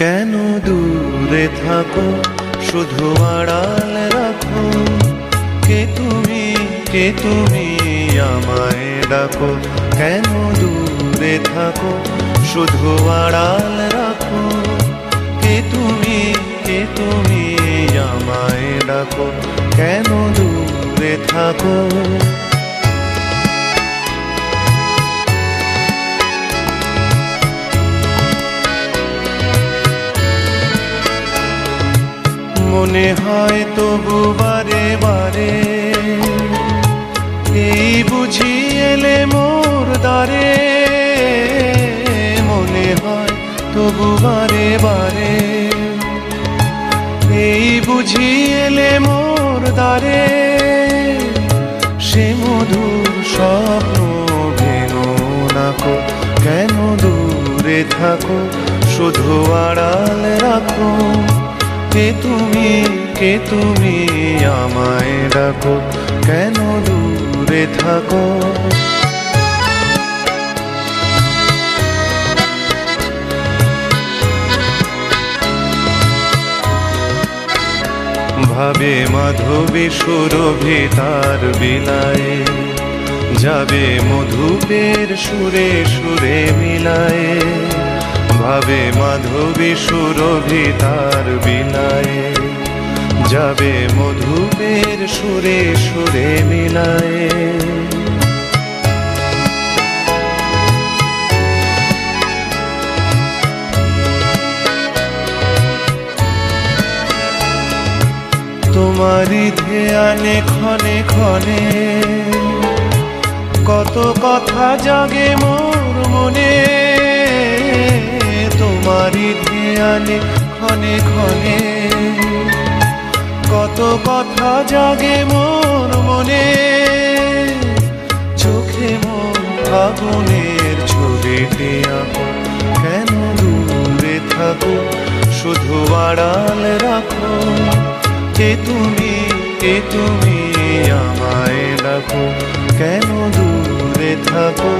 কেন দূরে থাকো, শুধু আড়াল রাখো। কে তুমি আমায় ডাকো। কেন দূরে থাকো, শুধু আড়াল রাখো। কে তুমি আমায় ডাকো। কেন দূরে থাকো। মনে হয় তবু বারে বারে, এই বুঝি এলে মোর দ্বারে। মনে হয় তবু বারে বারে, এই বুঝি এলে মোর দ্বারে। সে মধুর স্বপ্ন ভেঙো নাকো। কেন দূরে থাকো, শুধু আড়াল রাখো। কে তুমি আমায় ডাকো। কেন দূরে থাকো। ভাবে মাধবী সুরভি তার বিলায়ে, যাবে মধুপের সুরে সুরে মিলায়ে। ভাবে মাধবী সুরভি তার বিলায়ে, যাবে মধুপের সুরে সুরে মিলায়ে। তোমারই ধ্যানে ক্ষণে ক্ষণে, কত কথা জাগে মোর মনে। তোমারই ধ্যানে ক্ষণে ক্ষণে, কত কথা জাগে মোর মনে। চোখে মোর ফাগুনের ছবিটি আঁকো। কেন দূরে থাকো, শুধু আড়াল রাখো। কে তুমি আমায় ডাকো। কেন দূরে থাকো।